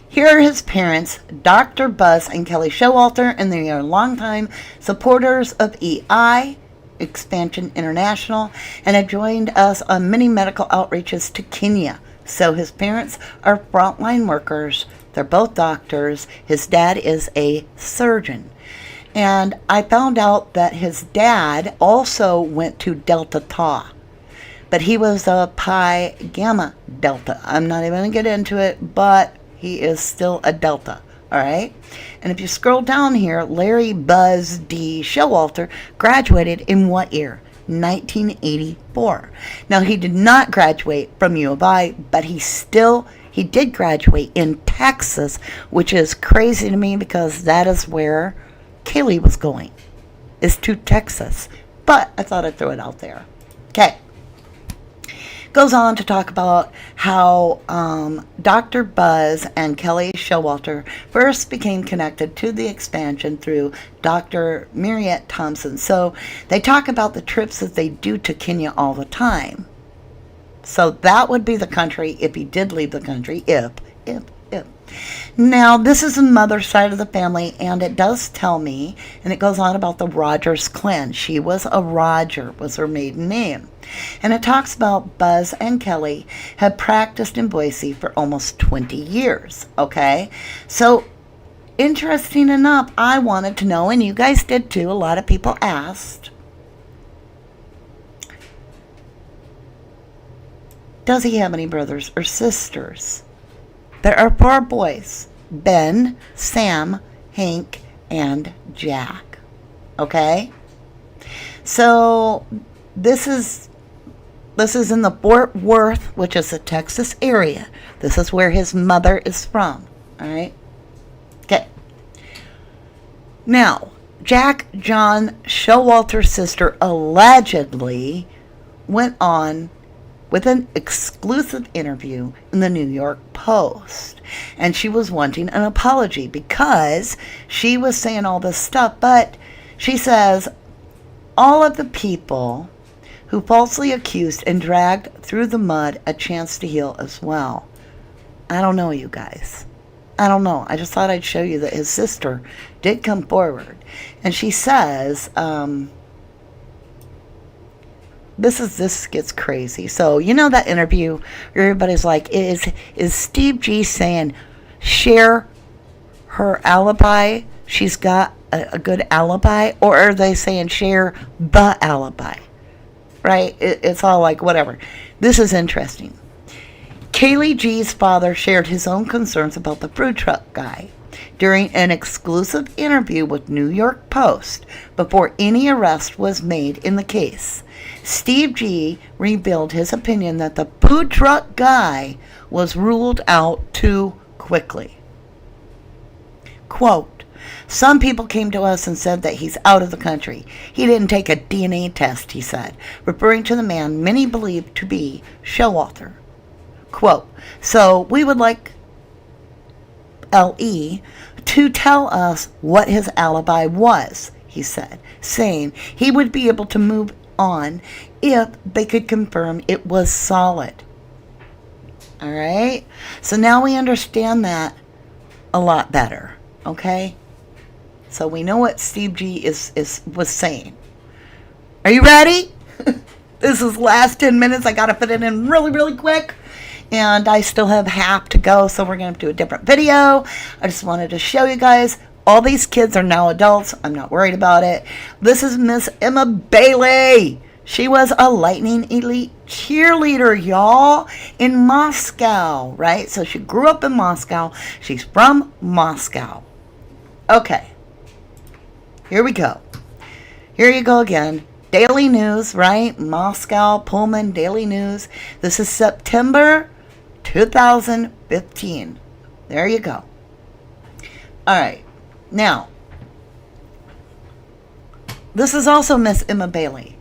Here are his parents, Dr. Buzz and Kelly Showalter, and they are longtime supporters of EI, Expansion International, and have joined us on many medical outreaches to Kenya. So his parents are frontline workers. They're both doctors. His dad is a surgeon. And I found out that his dad also went to Delta Tau, but he was a Pi Gamma Delta. I'm not even going to get into it, but he is still a Delta. All right. And if you scroll down here, Larry Buzz D. Showalter graduated in what year? 1984. Now, he did not graduate from U of I, but he did graduate in Texas, which is crazy to me because that is where Kaylee was going, is to Texas. But I thought I'd throw it out there. Okay. Goes on to talk about how Dr. Buzz and Kelly Showalter first became connected to the expansion through Dr. Mariette Thompson. So they talk about the trips that they do to Kenya all the time. So that would be the country if he did leave the country, if. Now, this is the mother's side of the family, and it does tell me, and it goes on about the Rogers clan. She was a Roger, was her maiden name. And it talks about Buzz and Kelly had practiced in Boise for almost 20 years, okay? So, interesting enough, I wanted to know, and you guys did too, a lot of people asked, does he have any brothers or sisters? There are 4 boys: Ben, Sam, Hank, and Jack. Okay? So this is in the Fort Worth, which is the Texas area. This is where his mother is from. All right? Okay. Now, Jack John Showalter's sister allegedly went on with an exclusive interview in the New York Post. And she was wanting an apology because she was saying all this stuff. But she says, all of the people who falsely accused and dragged through the mud a chance to heal as well. I don't know, you guys. I don't know. I just thought I'd show you that his sister did come forward. And she says, this gets crazy. So, you know that interview where everybody's like, is Steve G saying share her alibi? She's got a good alibi? Or are they saying share the alibi? Right? It's all like whatever. This is interesting. Kaylee G's father shared his own concerns about the food truck guy during an exclusive interview with New York Post before any arrest was made in the case. Steve G revealed his opinion that the food truck guy was ruled out too quickly. Quote, some people came to us and said that he's out of the country. He didn't take a DNA test, he said, referring to the man many believed to be Showalter. Quote, so we would like L.E. to tell us what his alibi was, he said, saying he would be able to move on if they could confirm it was solid. All right? So now we understand that a lot better, okay? So we know what Steve G was saying. Are you ready? This is last 10 minutes. I got to fit it in really, really quick. And I still have half to go, so we're going to do a different video. I just wanted to show you guys. All these kids are now adults. I'm not worried about it. This is Miss Emma Bailey. She was a Lightning Elite cheerleader, y'all, in Moscow, right? So she grew up in Moscow. She's from Moscow. Okay. Here we go. Here you go again. Daily News, right? Moscow, Pullman, Daily News. This is September 2015. There you go. All right. Now, this is also Miss Emma Bailey.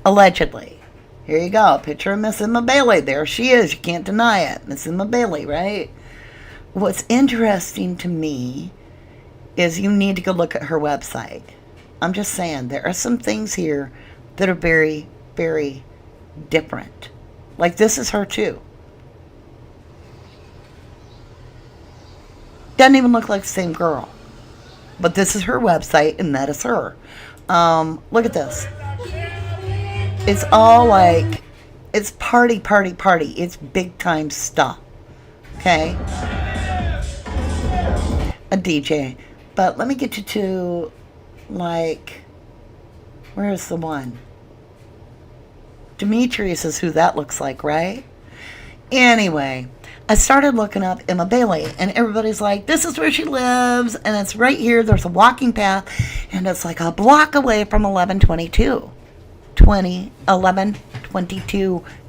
Allegedly. Here you go. Picture of Miss Emma Bailey. There she is. You can't deny it. Miss Emma Bailey, right? What's interesting to me is you need to go look at her website. I'm just saying, there are some things here that are very, very different. Like this is her too. Doesn't even look like the same girl. But this is her website, and that is her. Look at this. It's all like, it's party, party, party. It's big time stuff. Okay? A DJ. But let me get you to Like, where's the one? Demetrius is who that looks like, right? Anyway, I started looking up Emma Bailey, and everybody's like, this is where she lives, and it's right here. There's a walking path, and it's like a block away from 1122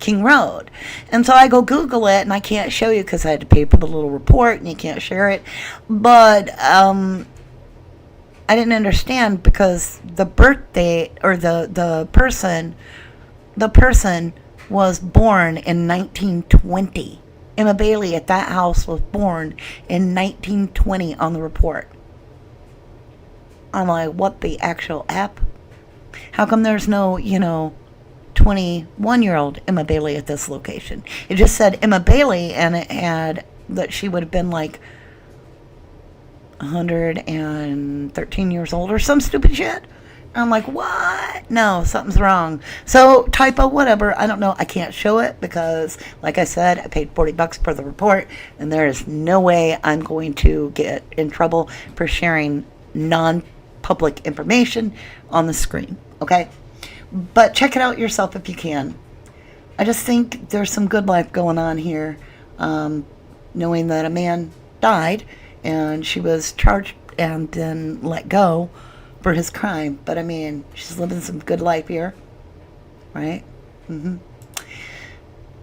King Road. And so I go Google it, and I can't show you because I had to pay for the little report, and you can't share it. But I didn't understand because the birthday, or the person was born in 1920. Emma Bailey at that house was born in 1920 on the report. I'm like, what the actual app? How come there's no, 21-year-old Emma Bailey at this location? It just said Emma Bailey, and it had that she would have been like 113 years old or some stupid shit. I'm like, what? No, something's wrong. So, typo, whatever. I don't know. I can't show it because, like I said, I paid $40 for the report, and there is no way I'm going to get in trouble for sharing non-public information on the screen. Okay? But check it out yourself if you can. I just think there's some good life going on here, knowing that a man died, and she was charged and then let go for his crime. But I mean, she's living some good life here, right?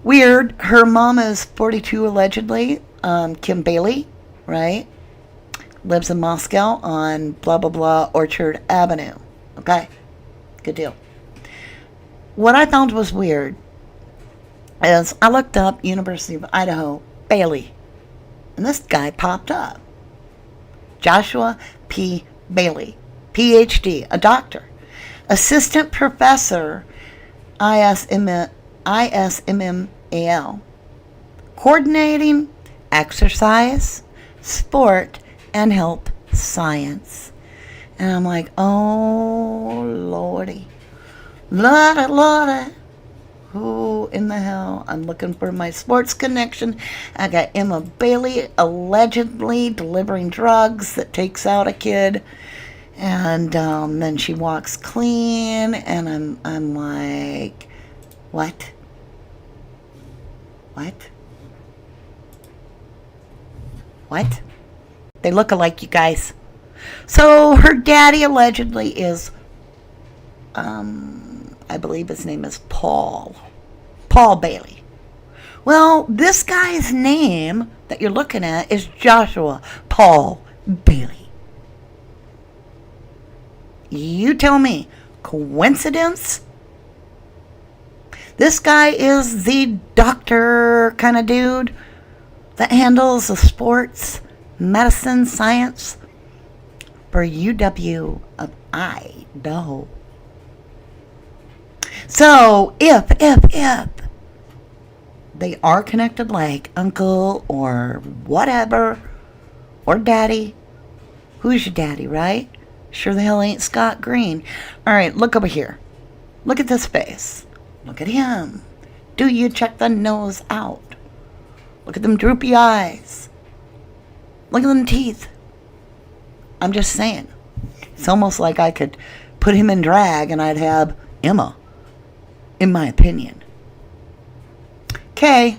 Weird. Her mom is 42 allegedly. Kim Bailey, right? Lives in Moscow on blah blah blah Orchard Avenue. Okay, good deal. What I found was weird is I looked up University of Idaho Bailey, and this guy popped up. Joshua P. Bailey, PhD, a doctor, assistant professor, ISMMAL, coordinating exercise, sport, and health science. And I'm like, oh, Lordy. Lordy. Who in the hell? I'm looking for my sports connection. I got Emma Bailey allegedly delivering drugs that takes out a kid. And then she walks clean, and I'm like, what? They look alike, you guys. So her daddy allegedly is, I believe his name is Paul Bailey. Well, this guy's name that you're looking at is Joshua Paul Bailey. You tell me, coincidence? This guy is the doctor kind of dude that handles the sports, medicine, science for UW of Idaho. So, if they are connected like uncle or whatever, or daddy, who's your daddy, right? Sure the hell ain't Scott Green. All right, look over here. Look at this face. Look at him. Do you check the nose out? Look at them droopy eyes. Look at them teeth. I'm just saying. It's almost like I could put him in drag and I'd have Emma, in my opinion. Okay.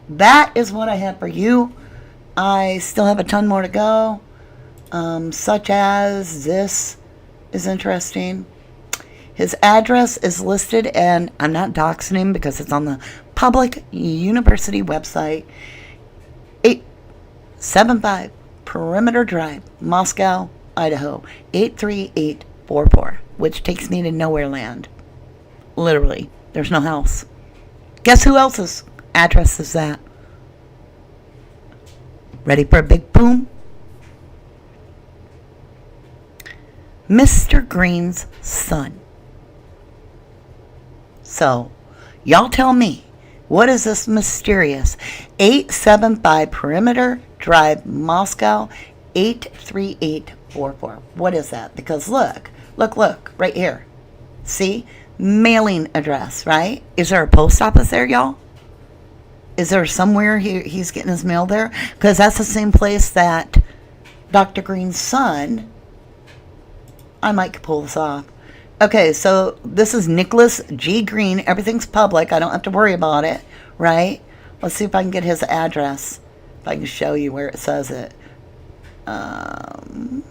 That is what I have for you. I still have a ton more to go, such as this is interesting. His address is listed, and I'm not doxing him because it's on the public university website, 875 Perimeter Drive, Moscow, Idaho, 83844, which takes me to nowhere land. Literally, there's no house. Guess who else's address is that? Ready for a big boom? Mr. Green's son. So, y'all tell me, what is this mysterious 875 Perimeter Drive, Moscow, 83844? What is that? Because look, right here. See? Mailing address, right? Is there a post office there, y'all? Is there somewhere he's getting his mail there? Because that's the same place that Dr. Green's son. I might pull this off. Okay, so this is Nicholas G. Green. Everything's public. I don't have to worry about it, right? Let's see if I can get his address. If I can show you where it says it. I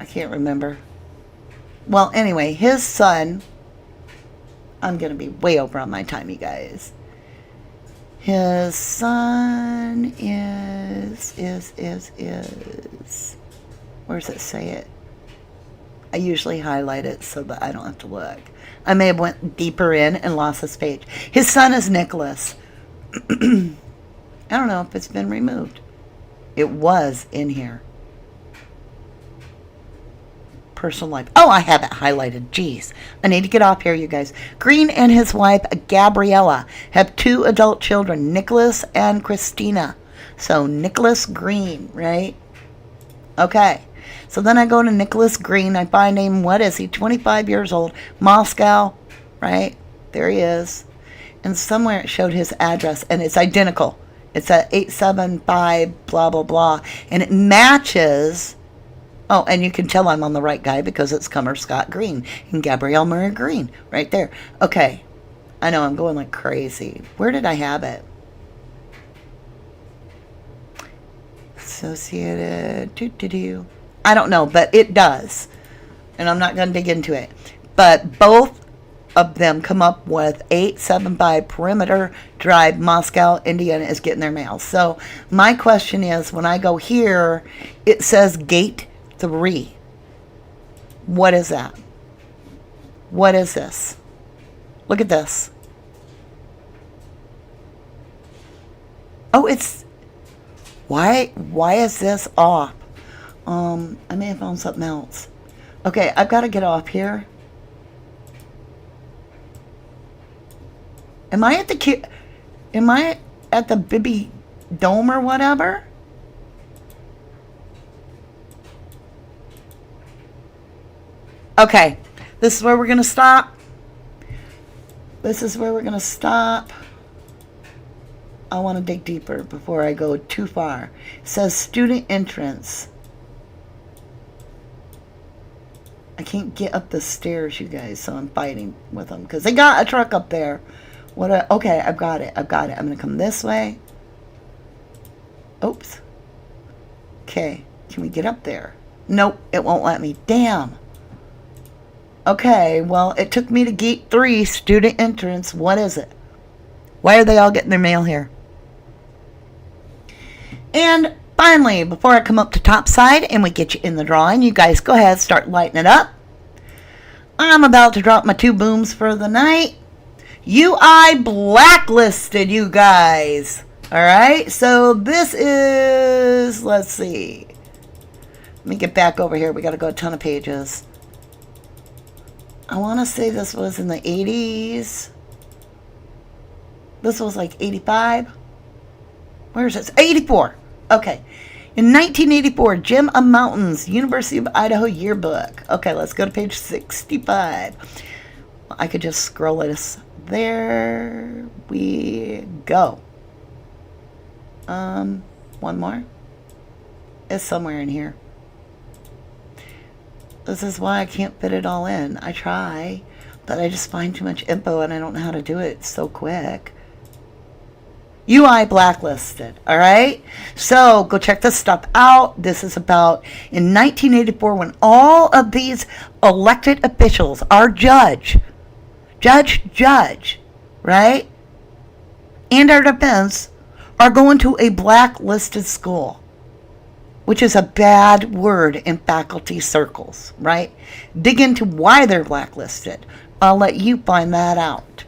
can't remember. Well, anyway, his son... I'm going to be way over on my time, you guys. His son is... Where does it say it? I usually highlight it so that I don't have to look. I may have went deeper in and lost this page. His son is Nicholas. I don't know if it's been removed. It was in here. Personal life. Oh, I have it highlighted. Jeez. I need to get off here, you guys. Green and his wife, Gabriella, have 2 adult children, Nicholas and Christina. So, Nicholas Green, right? Okay. So then I go to Nicholas Green. I find him, what is he, 25 years old, Moscow, right? There he is. And somewhere it showed his address, and it's identical. It's at 875 blah, blah, blah. And it matches. Oh, and you can tell I'm on the right guy because it's Cummer Scott Green and Gabrielle Murray Green right there. Okay. I know I'm going like crazy. Where did I have it? Associated. I don't know, but it does. And I'm not going to dig into it. But both of them come up with 875 Perimeter Drive, Moscow, Indiana is getting their mail. So my question is, when I go here, it says gate 3. What is that? What is this? Look at this. Oh, it's... Why is this off? I may have found something else. Okay, I've got to get off here. Am I at the Bibby Dome or whatever? Okay, this is where we're going to stop. This is where we're going to stop. I want to dig deeper before I go too far. It says student entrance. I can't get up the stairs, you guys, so I'm fighting with them because they got a truck up there. Okay, I've got it. I'm going to come this way. Oops. Okay, can we get up there? Nope, it won't let me. Damn. Okay, well, it took me to gate 3, student entrance. What is it? Why are they all getting their mail here? And finally, before I come up to top side and we get you in the drawing, you guys go ahead, start lighting it up. I'm about to drop my 2 booms for the night. UI blacklisted, you guys. Alright, so this is, let's see. Let me get back over here. We got to go a ton of pages. I want to say this was in the 80s. This was like 85. Where is it? 84. Okay. In 1984, Gem of Mountains, University of Idaho yearbook. Okay, let's go to page 65. I could just scroll this. There we go. One more. It's somewhere in here. This is why I can't fit it all in. I try, but I just find too much info and I don't know how to do it so quick. UI blacklisted, all right? So go check this stuff out. This is about in 1984 when all of these elected officials, our judge, right? And our defense are going to a blacklisted school, which is a bad word in faculty circles, right? Dig into why they're blacklisted. I'll let you find that out.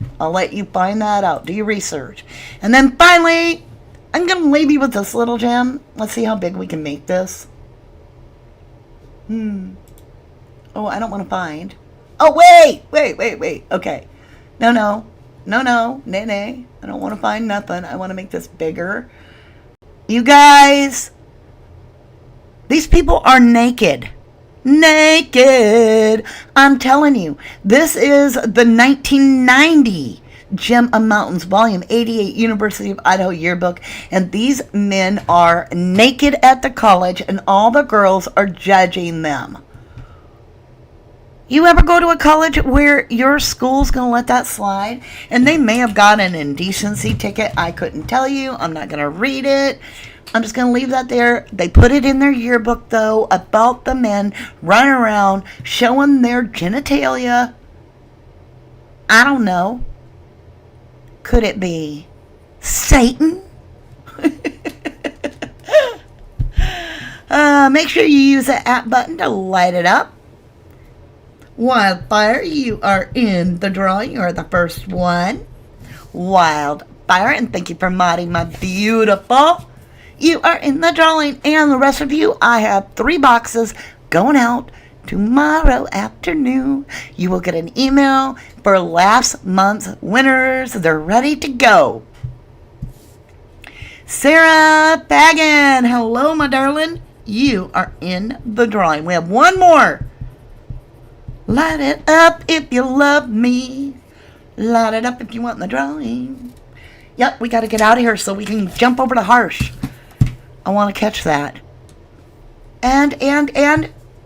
Do your research. And then finally, I'm going to leave you with this little gem. Let's see how big we can make this. Oh, I don't want to find. Oh, wait. Okay. No. Nay. I don't want to find nothing. I want to make this bigger. You guys, these people are naked. I'm telling you, this is the 1990 Gem of Mountains, Volume 88, University of Idaho Yearbook. And these men are naked at the college, and all the girls are judging them. You ever go to a college where your school's going to let that slide? And they may have got an indecency ticket. I couldn't tell you. I'm not going to read it. I'm just going to leave that there. They put it in their yearbook, though, about the men running around showing their genitalia. I don't know. Could it be Satan? Make sure you use the app button to light it up. Wildfire, you are in the drawing. You are the first one. Wildfire, and thank you for modding my beautiful. You are in the drawing, and the rest of you, I have 3 boxes going out tomorrow afternoon. You will get an email for last month's winners. They're ready to go. Sarah Fagan, hello, my darling. You are in the drawing. We have one more. Light it up if you love me. Light it up if you want the drawing. Yep, we got to get out of here so we can jump over to Harsh. I want to catch that. And,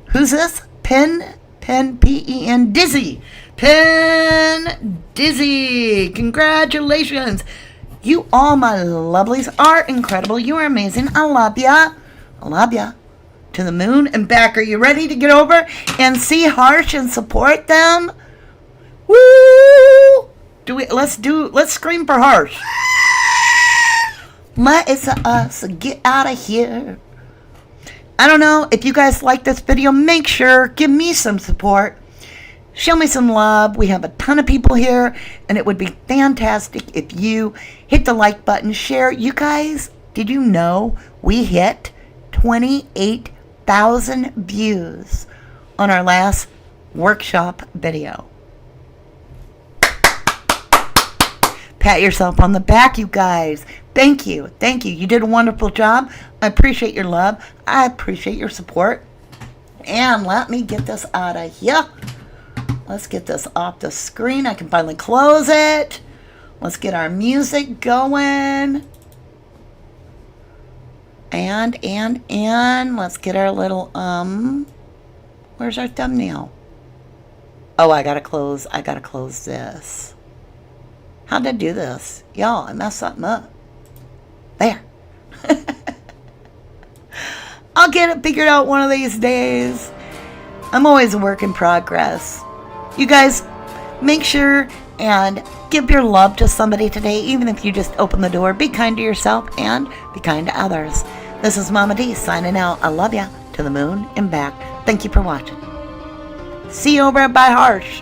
who's this? Pen, P-E-N, Dizzy. Pen Dizzy. Congratulations. You all, my lovelies, are incredible. You are amazing. I love ya. I love ya. To the moon and back. Are you ready to get over and see Harsh and support them? Woo! Let's scream for Harsh. Let us get out of here. I don't know if you guys like this video. Make sure, give me some support. Show me some love. We have a ton of people here, and it would be fantastic if you hit the like button, share. You guys, did you know we hit 28,000 views on our last workshop video? Pat yourself on the back, you guys. Thank you. Thank you. You did a wonderful job. I appreciate your love. I appreciate your support. And let me get this out of here. Let's get this off the screen. I can finally close it. Let's get our music going. And let's get our little, where's our thumbnail? Oh, I gotta close this. How'd I do this? Y'all, I messed something up. There. I'll get it figured out one of these days. I'm always a work in progress. You guys, make sure and give your love to somebody today, even if you just open the door. Be kind to yourself and be kind to others. This is Mama D signing out. I love ya. To the moon and back. Thank you for watching. See you over at By Harsh.